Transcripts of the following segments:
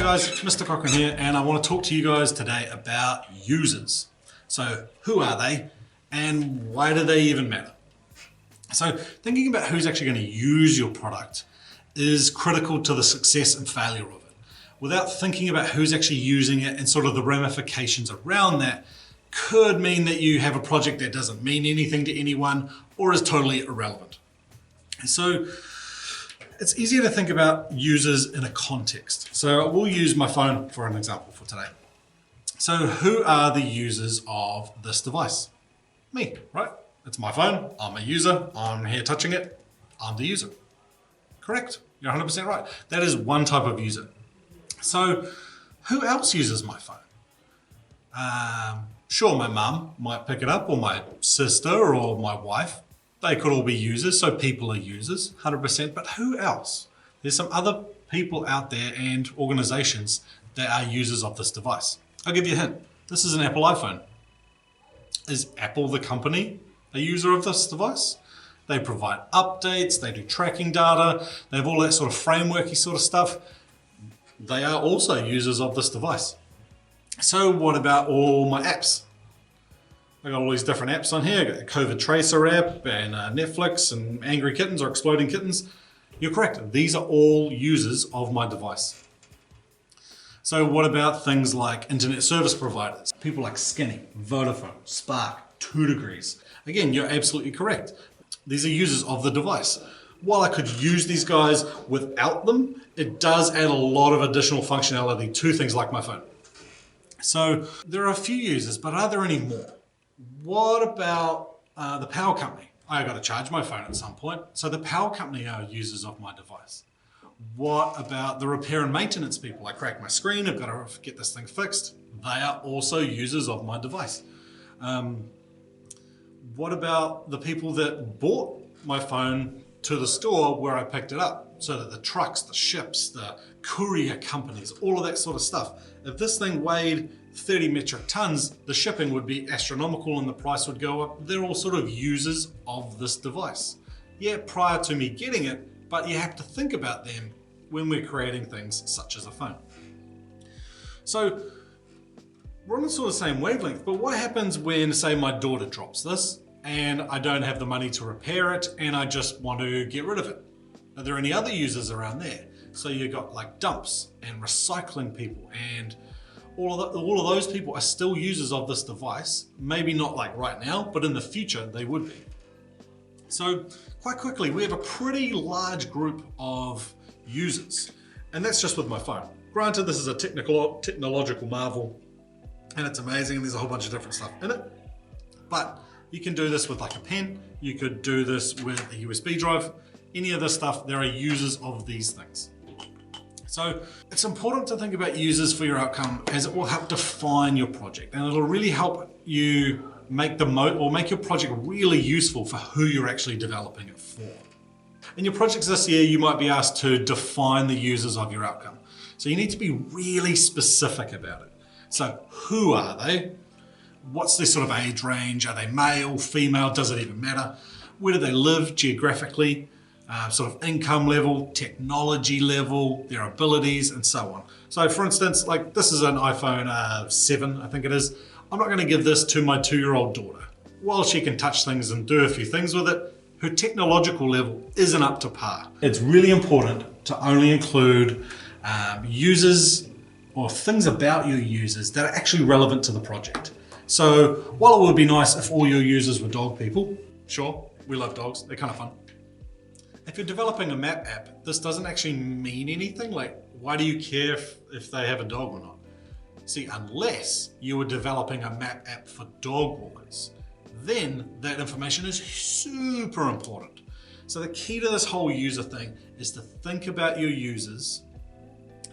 Hi guys, Mr. Cochrane here, and I want to talk to you guys today about users. So who are they and why do they even matter? So thinking about who's actually going to use your product is critical to the success and failure of it. Without thinking about who's actually using it and sort of the ramifications around that could mean that you have a project that doesn't mean anything to anyone or is totally irrelevant. So it's easier to think about users in a context. So we'll use my phone for an example for today. So who are the users of this device? Me, right? It's my phone, I'm a user, I'm here touching it, I'm the user. Correct, you're 100% right. That is one type of user. So who else uses my phone? Sure, my mum might pick it up, or my sister, or my wife. They could all be users, so people are users, 100%, but who else? There's some other people out there and organizations that are users of this device. I'll give you a hint. This is an Apple iPhone. Is Apple the company a user of this device? They provide updates, they do tracking data, they have all that sort of frameworky sort of stuff. They are also users of this device. So what about all my apps? I got all these different apps on here. I got a COVID Tracer app and Netflix and Angry Kittens or Exploding Kittens. You're correct. These are all users of my device. So what about things like internet service providers? People like Skinny, Vodafone, Spark, 2 Degrees. Again, you're absolutely correct. These are users of the device. While I could use these guys without them, it does add a lot of additional functionality to things like my phone. So there are a few users, but are there any more? What about the power company? I got to charge my phone at some point. So the power company are users of my device. What about the repair and maintenance people? I cracked my screen, I've got to get this thing fixed. They are also users of my device. What about the people that bought my phone to the store where I picked it up? So that the trucks, the ships, the courier companies, all of that sort of stuff. If this thing weighed 30 metric tons, the shipping would be astronomical and the price would go up. They're all sort of users of this device. Yeah, prior to me getting it, but you have to think about them when we're creating things such as a phone. So we're on the sort of same wavelength, but what happens when, say, my daughter drops this and I don't have the money to repair it and I just want to get rid of it? Are there any other users around there? So you've got like dumps and recycling people, and all of those people are still users of this device. Maybe not like right now, but in the future they would be. So quite quickly, we have a pretty large group of users, and that's just with my phone. Granted, this is a technological marvel, and it's amazing, and there's a whole bunch of different stuff in it. But you can do this with like a pen, you could do this with a USB drive, any of this stuff, there are users of these things. So it's important to think about users for your outcome, as it will help define your project, and it'll really help you make make your project really useful for who you're actually developing it for. In your projects this year, you might be asked to define the users of your outcome. So you need to be really specific about it. So who are they? What's their sort of age range? Are they male, female? Does it even matter? Where do they live geographically? Sort of income level, technology level, their abilities, and so on. So for instance, like this is an iPhone 7, I think it is. I'm not going to give this to my 2-year-old daughter. While she can touch things and do a few things with it, her technological level isn't up to par. It's really important to only include users or things about your users that are actually relevant to the project. So while it would be nice if all your users were dog people, sure, we love dogs, they're kind of fun. If you're developing a map app, this doesn't actually mean anything. Like, why do you care if they have a dog or not? See, unless you were developing a map app for dog walkers, then that information is super important. So the key to this whole user thing is to think about your users,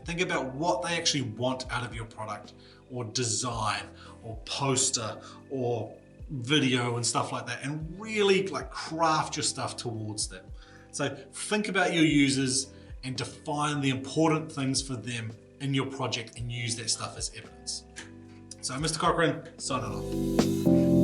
think about what they actually want out of your product or design or poster or video and stuff like that, and really like craft your stuff towards them. So think about your users and define the important things for them in your project and use that stuff as evidence. So Mr. Cochrane, signing off.